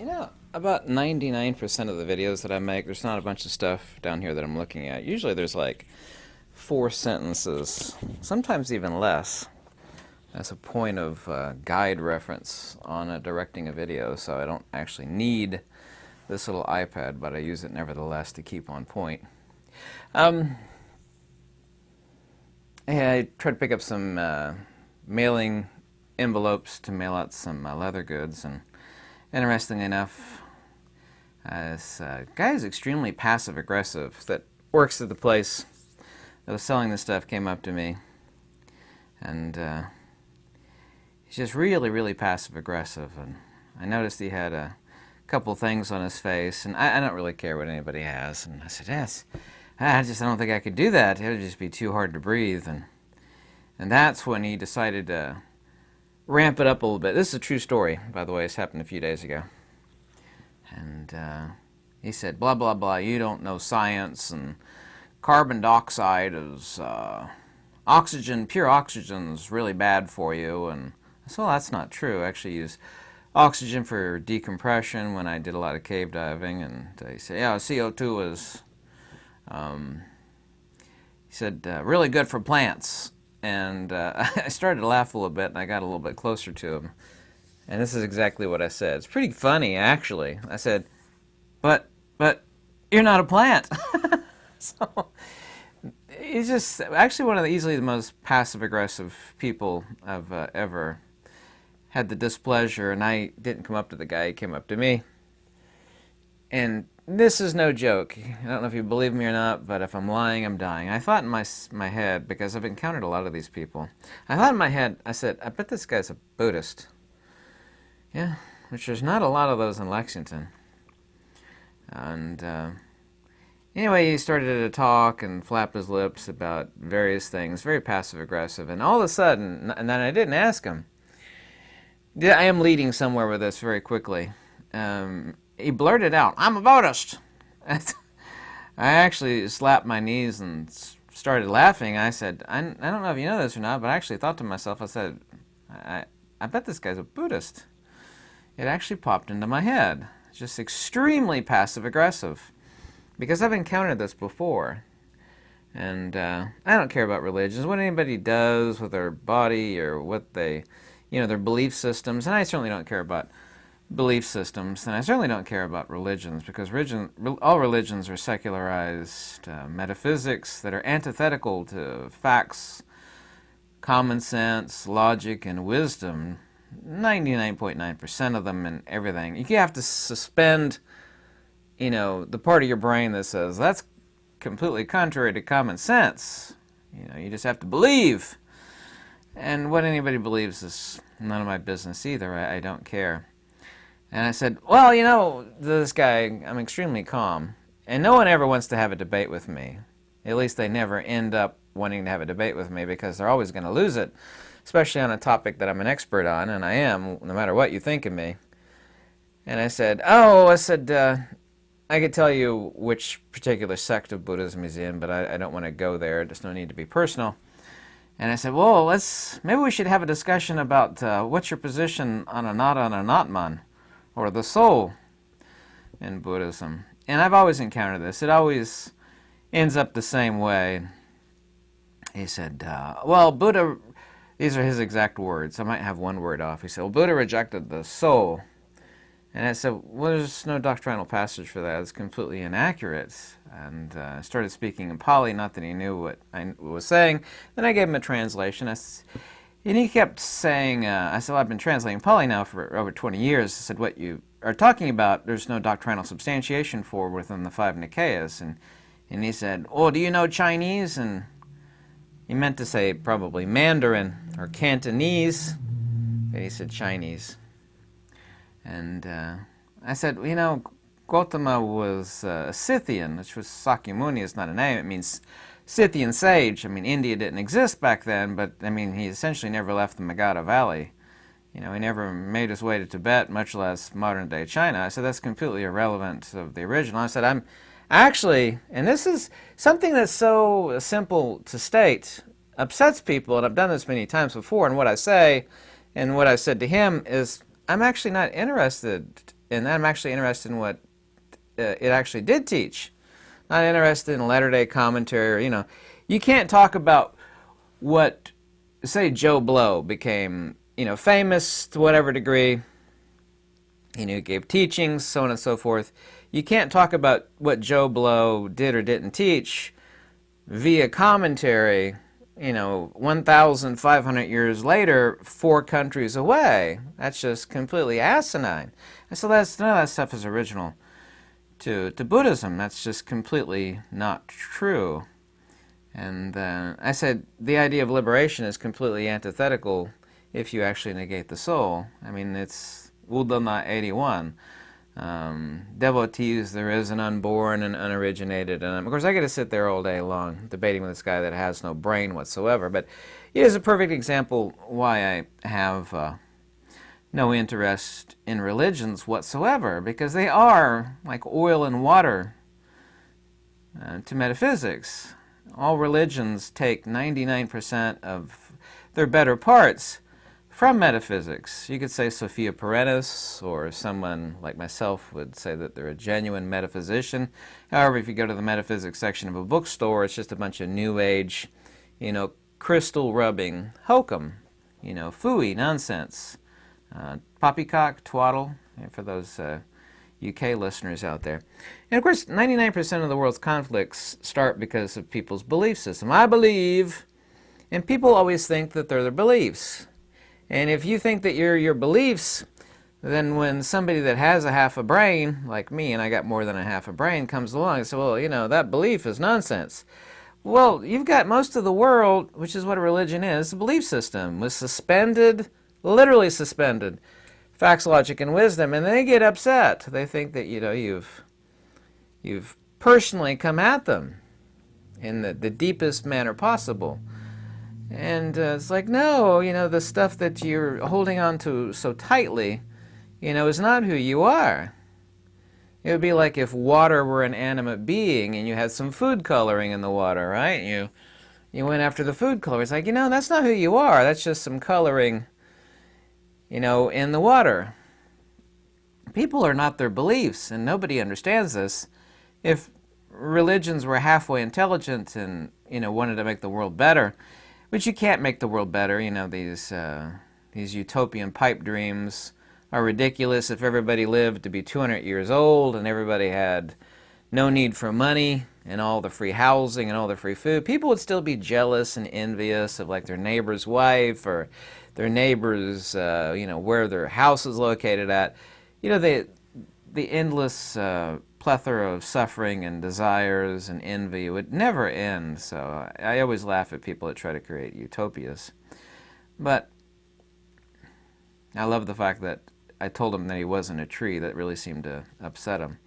You know, about 99% of the videos that I make, there's not a bunch of stuff down here that I'm looking at. Usually there's like 4 sentences, sometimes even less, as a point of guide reference on directing a video, so I don't actually need this little iPad, but I use it nevertheless to keep on point. Um, I tried to pick up some mailing envelopes to mail out some leather goods, and interestingly enough, this guy is extremely passive-aggressive that works at the place that was selling this stuff came up to me, and he's just really, really passive-aggressive, and I noticed he had a couple things on his face, and I don't really care what anybody has, and I said, yes, I don't think I could do that. It would just be too hard to breathe, and that's when he decided to ramp it up a little bit. This is a true story, by the way. This happened a few days ago. And he said, blah, blah, blah, you don't know science, and carbon dioxide is oxygen, pure oxygen is really bad for you. And I said, well, that's not true. I actually use oxygen for decompression when I did a lot of cave diving. And he said, yeah, CO2 is, he said, really good for plants. And I started to laugh a little bit, and I got a little bit closer to him. And this is exactly what I said. It's pretty funny, actually. I said, but you're not a plant. So he's just actually one of easily the most passive-aggressive people I've ever had the displeasure. And I didn't come up to the guy. He came up to me. And this is no joke. I don't know if you believe me or not, but if I'm lying, I'm dying. I thought in my head, because I've encountered a lot of these people, I thought in my head, I said, I bet this guy's a Buddhist. Yeah, which there's not a lot of those in Lexington. And anyway, he started to talk and flap his lips about various things, very passive-aggressive. And all of a sudden, and then I didn't ask him, I am leading somewhere with this very quickly. He blurted out, I'm a Buddhist. I actually slapped my knees and started laughing. I said, I don't know if you know this or not, but I actually thought to myself, I said, I bet this guy's a Buddhist. It actually popped into my head. Just extremely passive-aggressive. Because I've encountered this before. And I don't care about religions. What anybody does with their body or what they, their belief systems. And I certainly don't care about belief systems. And I certainly don't care about religions. Because all religions are secularized metaphysics that are antithetical to facts, common sense, logic, and wisdom. 99.9% of them and everything. You have to suspend, the part of your brain that says, that's completely contrary to common sense. You just have to believe. And what anybody believes is none of my business either. I don't care. And I said, well, this guy, I'm extremely calm. And no one ever wants to have a debate with me. At least they never end up wanting to have a debate with me because they're always going to lose it. Especially on a topic that I'm an expert on, and I am, no matter what you think of me. And I said, I could tell you which particular sect of Buddhism he's in, but I don't want to go there. There's no need to be personal. And I said, well, maybe we should have a discussion about what's your position on Anatta and Anatman, or the soul in Buddhism. And I've always encountered this. It always ends up the same way. He said, well, Buddha... These are his exact words. I might have one word off. He said, well, Buddha rejected the soul. And I said, well, there's no doctrinal passage for that. It's completely inaccurate. And I started speaking in Pali, not that he knew what I was saying. Then I gave him a translation. And he kept saying, I said, well, I've been translating Pali now for over 20 years. I said, what you are talking about, there's no doctrinal substantiation for within the 5 Nikayas. And he said, oh, do you know Chinese? And he meant to say probably Mandarin or Cantonese, but he said Chinese. And I said, Gautama was Scythian, which was Sakyamuni is not a name. It means Scythian sage. India didn't exist back then, but, he essentially never left the Magadha Valley. He never made his way to Tibet, much less modern-day China. I said, that's completely irrelevant of the original. I said, actually, and this is something that's so simple to state, upsets people, and I've done this many times before, and what I say, and what I said to him is, I'm actually not interested and I'm actually interested in what it actually did teach. Not interested in latter-day commentary, or, you can't talk about what, say, Joe Blow became, famous to whatever degree. He gave teachings, so on and so forth. You can't talk about what Joe Blow did or didn't teach via commentary, 1,500 years later, 4 countries away. That's just completely asinine. And so none of that stuff is original to Buddhism. That's just completely not true. And I said the idea of liberation is completely antithetical if you actually negate the soul. I mean, it's Udana 81. Devotees, there is an unborn and unoriginated. And of course, I get to sit there all day long debating with this guy that has no brain whatsoever. But it is a perfect example why I have no interest in religions whatsoever, because they are like oil and water to metaphysics. All religions take 99% of their better parts from metaphysics. You could say Sophia Perennis, or someone like myself would say that they're a genuine metaphysician. However, if you go to the metaphysics section of a bookstore, it's just a bunch of new age, crystal rubbing hokum, phooey nonsense. Poppycock, twaddle, for those UK listeners out there. And of course, 99% of the world's conflicts start because of people's belief system. I believe, and people always think that they're their beliefs. And if you think that you're your beliefs, then when somebody that has a half a brain, like me, and I got more than a half a brain, comes along and says, well, that belief is nonsense. Well, you've got most of the world, which is what a religion is, a belief system, was suspended, literally suspended, facts, logic, and wisdom, and they get upset. They think that, you've personally come at them in the deepest manner possible. And it's like, no, the stuff that you're holding on to so tightly, is not who you are. It would be like if water were an animate being and you had some food coloring in the water, right? You went after the food color. It's like, that's not who you are. That's just some coloring, in the water. People are not their beliefs, and nobody understands this. If religions were halfway intelligent and, wanted to make the world better, which you can't make the world better, these utopian pipe dreams are ridiculous. If everybody lived to be 200 years old and everybody had no need for money and all the free housing and all the free food, people would still be jealous and envious of like their neighbor's wife or their neighbor's, where their house is located at. The endless plethora of suffering and desires and envy would never end. So I always laugh at people that try to create utopias. But I love the fact that I told him that he wasn't a tree. That really seemed to upset him.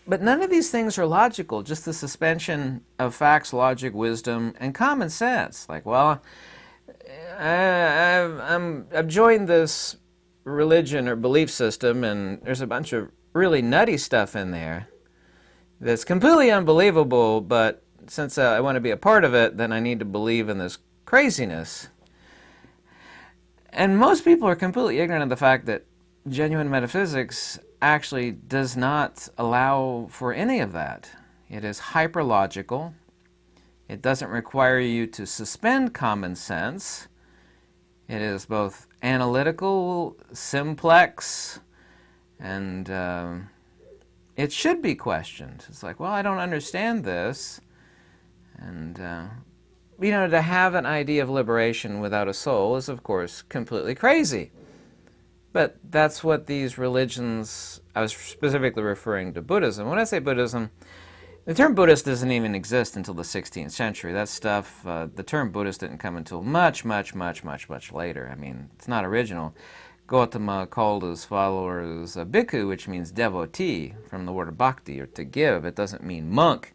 But none of these things are logical, just the suspension of facts, logic, wisdom, and common sense. Like, well, I've joined this religion or belief system, and there's a bunch of really nutty stuff in there that's completely unbelievable, but since I want to be a part of it, then I need to believe in this craziness. And most people are completely ignorant of the fact that genuine metaphysics actually does not allow for any of that. It is hyperlogical. It doesn't require you to suspend common sense. It is both analytical, simplex, and it should be questioned. It's like, well, I don't understand this. And, to have an idea of liberation without a soul is, of course, completely crazy. But that's what these religions, I was specifically referring to Buddhism. When I say Buddhism, the term Buddhist doesn't even exist until the 16th century. That stuff, the term Buddhist didn't come until much, much, much, much, much later. I mean, it's not original. Gautama called his followers a bhikkhu, which means devotee, from the word bhakti, or to give. It doesn't mean monk.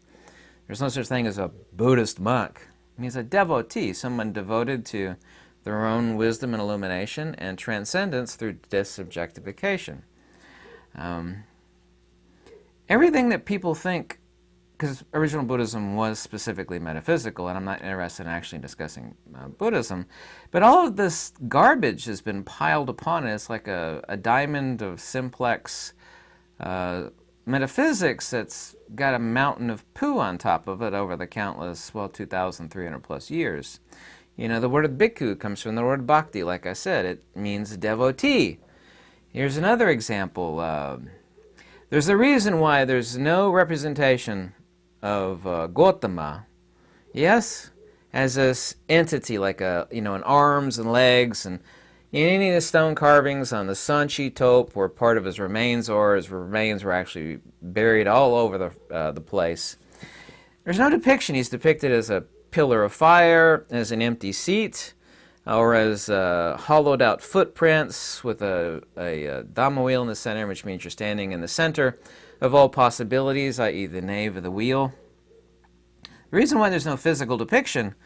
There's no such thing as a Buddhist monk. It means a devotee, someone devoted to their own wisdom and illumination and transcendence through disobjectification. Everything that people think because original Buddhism was specifically metaphysical, and I'm not interested in actually discussing Buddhism, but all of this garbage has been piled upon it. It's like a diamond of simplex metaphysics that's got a mountain of poo on top of it over the countless, 2,300 plus years. The word bhikkhu comes from the word bhakti. Like I said, it means devotee. Here's another example. There's a reason why there's no representation of Gautama, yes, as this entity like an arms and legs, and any of the stone carvings on the Sanchi Tope where part of his remains are. His remains were actually buried all over the place. There's no depiction. He's depicted as a pillar of fire, as an empty seat, or as hollowed out footprints with a Dhamma wheel in the center, which means you're standing in the center of all possibilities, i.e. the nave of the wheel. The reason why there's no physical depiction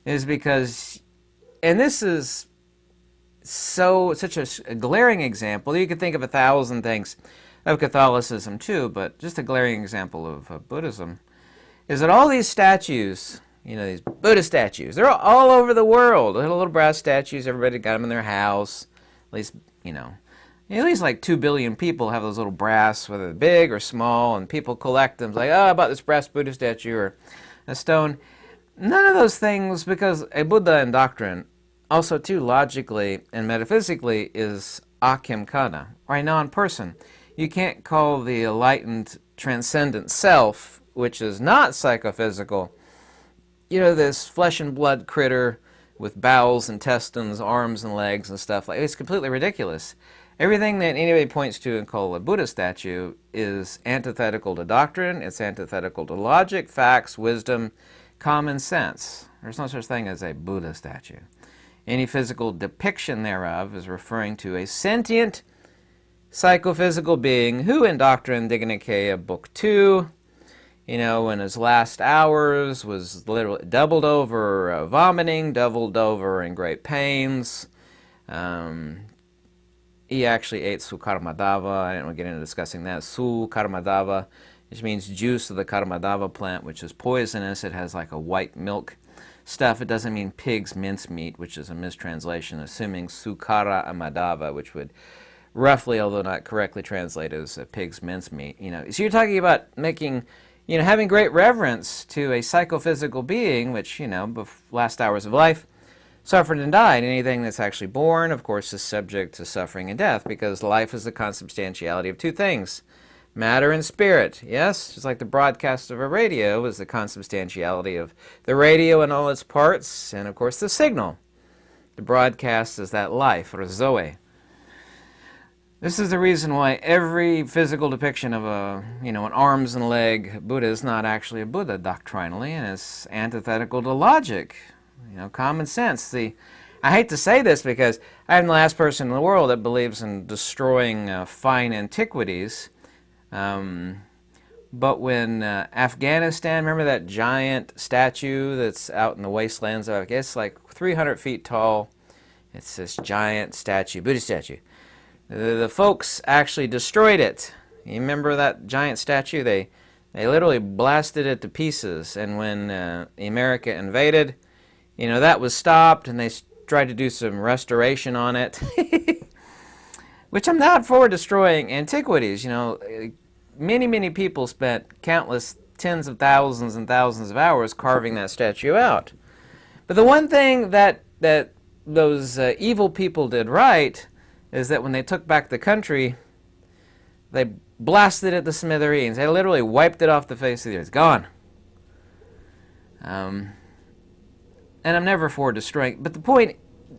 is because, and this is such a glaring example. You could think of 1,000 things of Catholicism too, but just a glaring example of Buddhism is that all these statues, these Buddha statues, they're all over the world. Little brass statues, everybody got them in their house. At least like 2 billion people have those little brass, whether they're big or small, and people collect them. It's like, I bought this brass Buddha statue or a stone. None of those things, because a Buddha in doctrine, also too logically and metaphysically, is akimkana, or a non-person. You can't call the enlightened transcendent self, which is not psychophysical, this flesh and blood critter with bowels, intestines, arms and legs and stuff. It's completely ridiculous. Everything that anybody points to and call a Buddha statue is antithetical to doctrine, it's antithetical to logic, facts, wisdom, common sense. There's no such thing as a Buddha statue. Any physical depiction thereof is referring to a sentient psychophysical being who in Doctrine Dignicaea Book 2, in his last hours was literally doubled over vomiting, doubled over in great pains. He actually ate Sukarmadava. I didn't want to get into discussing that. Sukarmadava, which means juice of the Karmadava plant, which is poisonous. It has like a white milk stuff. It doesn't mean pig's mincemeat, which is a mistranslation, assuming Sukara Amadava, which would roughly, although not correctly, translate as a pig's mincemeat. So you're talking about making, having great reverence to a psychophysical being, which, last hours of life, suffered and died. Anything that's actually born, of course, is subject to suffering and death, because life is the consubstantiality of two things, matter and spirit. Yes, just like the broadcast of a radio is the consubstantiality of the radio and all its parts, and of course the signal. The broadcast is that life, or Zoe. This is the reason why every physical depiction of an arms and leg Buddha is not actually a Buddha doctrinally, and it's antithetical to logic, common sense. I hate to say this because I'm the last person in the world that believes in destroying fine antiquities. But when Afghanistan, remember that giant statue that's out in the wastelands of Afghanistan? It's like 300 feet tall. It's this giant statue, Buddhist statue. The folks actually destroyed it. You remember that giant statue? They literally blasted it to pieces. And when America invaded, that was stopped, and they tried to do some restoration on it. Which I'm not for destroying antiquities. Many people spent countless tens of thousands and thousands of hours carving that statue out. But the one thing that those evil people did right is that when they took back the country, they blasted it to smithereens. They literally wiped it off the face of the earth. It's gone. And I'm never for destroying. But the point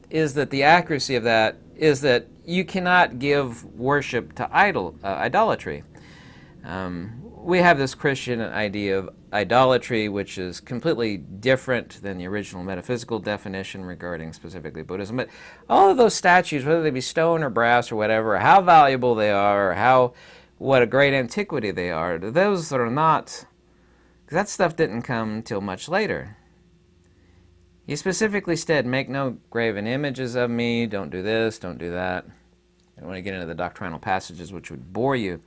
is that the accuracy of that is that you cannot give worship to idolatry. We have this Christian idea of idolatry, which is completely different than the original metaphysical definition regarding specifically Buddhism. But all of those statues, whether they be stone or brass or whatever, how valuable they are, or what a great antiquity they are, those that are not, because that stuff didn't come until much later. He specifically said, make no graven images of me, don't do this, don't do that. I don't want to get into the doctrinal passages, which would bore you.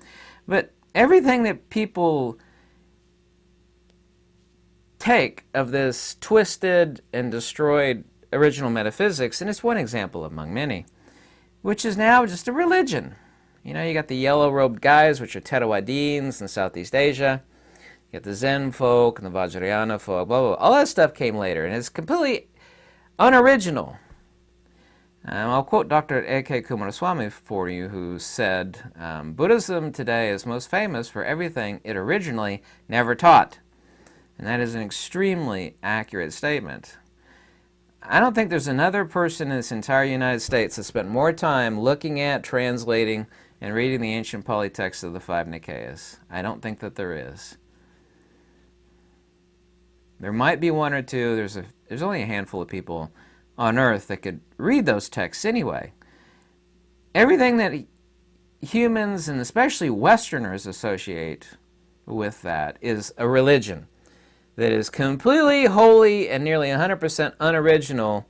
But everything that people take of this twisted and destroyed original metaphysics, and it's one example among many, which is now just a religion. You know, you got the yellow-robed guys, which are Theravadins in Southeast Asia. You got the Zen folk and the Vajrayana folk, blah, blah, blah. All that stuff came later, and it's completely unoriginal. I'll quote Dr. A.K. Kumaraswamy for you, who said, Buddhism today is most famous for everything it originally never taught. And that is an extremely accurate statement. I don't think there's another person in this entire United States that spent more time looking at, translating, and reading the ancient Pali texts of the five Nikayas. I don't think that there is. There might be one or two. There's only a handful of people on earth that could read those texts anyway. Everything that humans, and especially Westerners, associate with that is a religion that is completely holy and nearly 100% unoriginal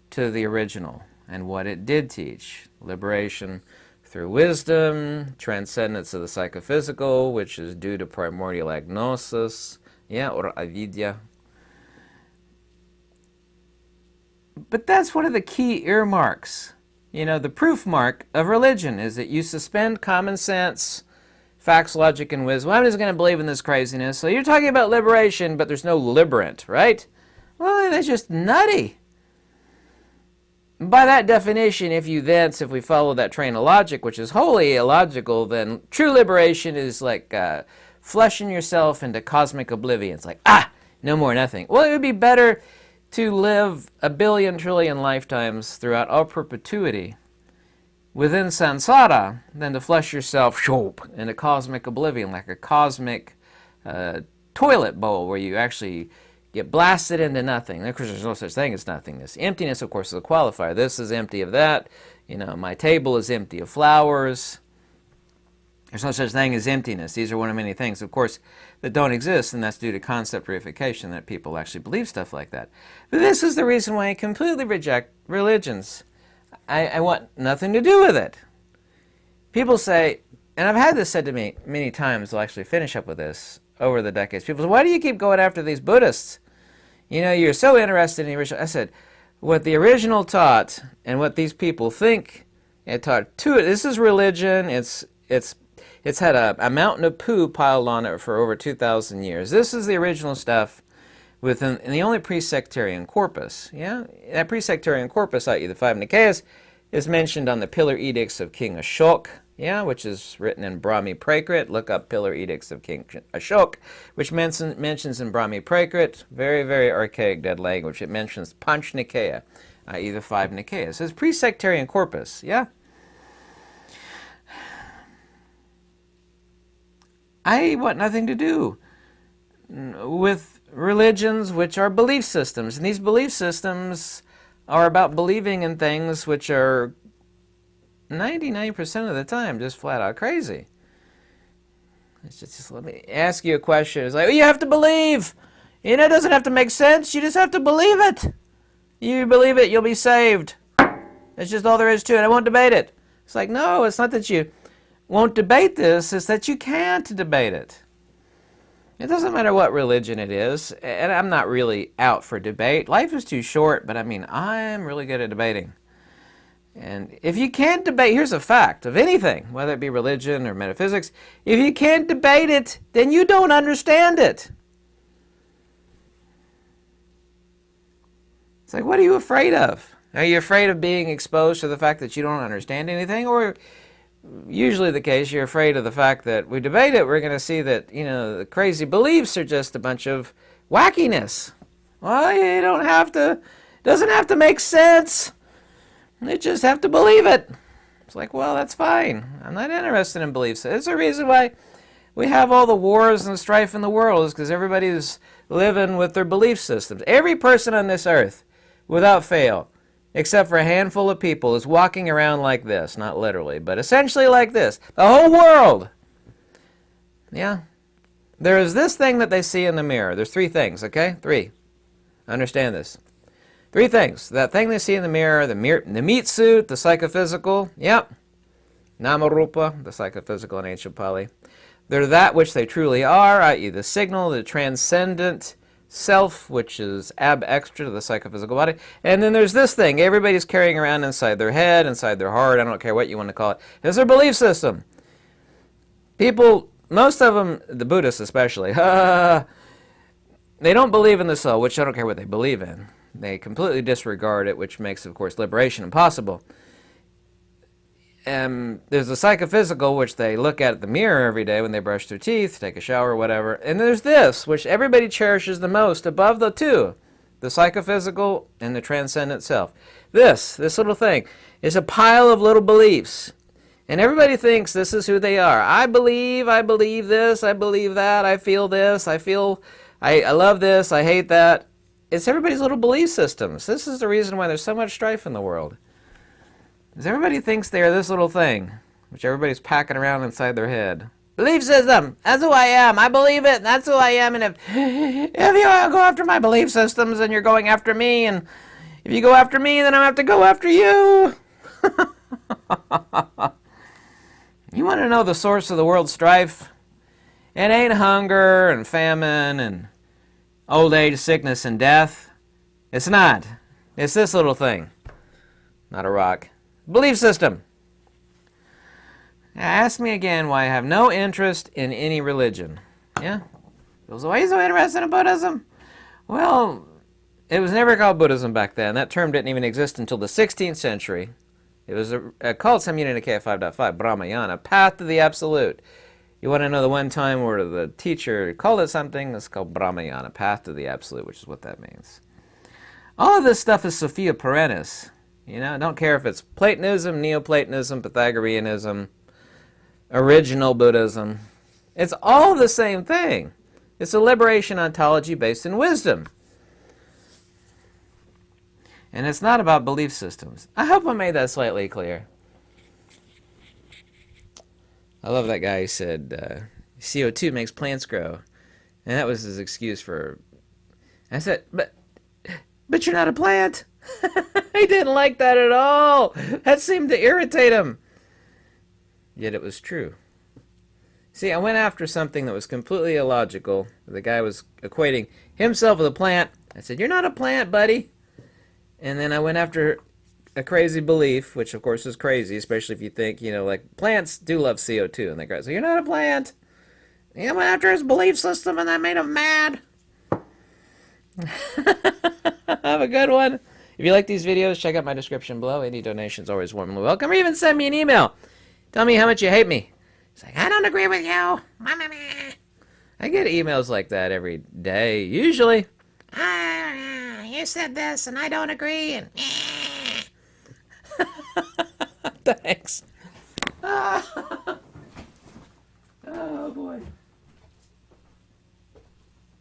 to the original and what it did teach. Liberation through wisdom, transcendence of the psychophysical, which is due to primordial agnosis, or avidya. But that's one of the key earmarks. You know, the proof mark of religion is that you suspend common sense, facts, logic, and wisdom. Well, I'm just going to believe in this craziness. So you're talking about liberation, but there's no liberant, right? Well, that's just nutty. By that definition, if we follow that train of logic, which is wholly illogical, then true liberation is like flushing yourself into cosmic oblivion. It's like, no more nothing. Well, it would be better to live 1 billion trillion lifetimes throughout all perpetuity within samsara than to flush yourself into cosmic oblivion, like a cosmic toilet bowl where you actually get blasted into nothing. Of course, there's no such thing as nothingness. Emptiness, of course, is a qualifier. This is empty of that. You know, my table is empty of flowers. There's no such thing as emptiness. These are one of many things, of course, that don't exist, and that's due to concept reification, that people actually believe stuff like that. But this is the reason why I completely reject religions. I want nothing to do with it. People say, and I've had this said to me many times, I'll actually finish up with this, over the decades. People say, why do you keep going after these Buddhists? You know, you're so interested in the original. I said, what the original taught and what these people think it taught to it, this is religion. It's had a mountain of poo piled on it for over 2,000 years. This is the original stuff within the only pre-sectarian corpus. Yeah, that pre-sectarian corpus, i.e. the five Nikayas, is mentioned on the Pillar Edicts of King Ashoka, which is written in Brahmi Prakrit. Look up Pillar Edicts of King Ashoka, which mentions in Brahmi Prakrit, very, very archaic dead language. It mentions Panch Nikaya, i.e. the five Nikayas. It's pre-sectarian corpus, yeah? I want nothing to do with religions which are belief systems. And these belief systems are about believing in things which are 99% of the time just flat out crazy. It's just let me ask you a question. It's like, well, you have to believe. You know, it doesn't have to make sense. You just have to believe it. You believe it, you'll be saved. That's just all there is to it. I won't debate it. It's like, no, it's not that you won't debate this, is that you can't debate it. It doesn't matter what religion it is, and I'm not really out for debate. Life is too short, but I mean, I'm really good at debating. And if you can't debate, here's a fact of anything, whether it be religion or metaphysics, if you can't debate it, then you don't understand it. It's like, what are you afraid of? Are you afraid of being exposed to the fact that you don't understand anything? Or usually the case, you're afraid of the fact that we debate it, we're going to see that, you know, the crazy beliefs are just a bunch of wackiness. Well, you don't have to, it doesn't have to make sense. You just have to believe it. It's like, well, that's fine. I'm not interested in beliefs. It's the reason why we have all the wars and strife in the world, is because everybody's living with their belief systems. Every person on this earth, without fail, except for a handful of people, is walking around like this. Not literally, but essentially like this. The whole world. Yeah. There is this thing that they see in the mirror. There's three things, okay? Three. Understand this. Three things. That thing they see in the mirror, the meat suit, the psychophysical. Yep. Namarupa, the psychophysical in ancient Pali. They're that which they truly are, i.e. the signal, the transcendent self, which is ab extra to the psychophysical body. And then there's this thing everybody's carrying around inside their head, inside their heart, I don't care what you want to call it, is their belief system. People, most of them, the Buddhists especially, they don't believe in the soul, which I don't care what they believe in. They completely disregard it, which makes, of course, liberation impossible. And there's the psychophysical, which they look at the mirror every day when they brush their teeth, take a shower, whatever. And there's this, which everybody cherishes the most above the two, the psychophysical and the transcendent self. This little thing is a pile of little beliefs. And everybody thinks this is who they are. I believe this, I believe that, I feel this, I love this, I hate that. It's everybody's little belief systems. This is the reason why there's so much strife in the world. Because everybody thinks they are this little thing, which everybody's packing around inside their head. Belief system, that's who I am. I believe it, that's who I am. And if you go after my belief systems, then you're going after me. And if you go after me, then I have to go after you. You want to know the source of the world's strife? It ain't hunger and famine and old age, sickness, and death. It's not. It's this little thing. Not a rock. Belief system. Now ask me again why I have no interest in any religion. Yeah? Why are you so interested in Buddhism? Well, it was never called Buddhism back then. That term didn't even exist until the 16th century. It was called Samyutta 5.5, Brahmayana, Path to the Absolute. You want to know the one time where the teacher called it something? It's called Brahmayana, Path to the Absolute, which is what that means. All of this stuff is Sophia Perennis. You know, I don't care if it's Platonism, Neoplatonism, Pythagoreanism, original Buddhism. It's all the same thing. It's a liberation ontology based in wisdom. And it's not about belief systems. I hope I made that slightly clear. I love that guy who said, CO2 makes plants grow. And that was his excuse for... I said, but you're not a plant. He didn't like that at all. That seemed to irritate him. Yet it was true. See, I went after something that was completely illogical. The guy was equating himself with a plant. I said, you're not a plant, buddy. And then I went after a crazy belief, which of course is crazy, especially if you think, you know, like plants do love CO2. And the guy said, you're not a plant. And I went after his belief system and that made him mad. Have a good one. If you like these videos, check out my description below. Any donations always warmly welcome. Or even send me an email. Tell me how much you hate me. It's like, I don't agree with you. I get emails like that every day, usually. You said this and I don't agree. And thanks. Oh, boy.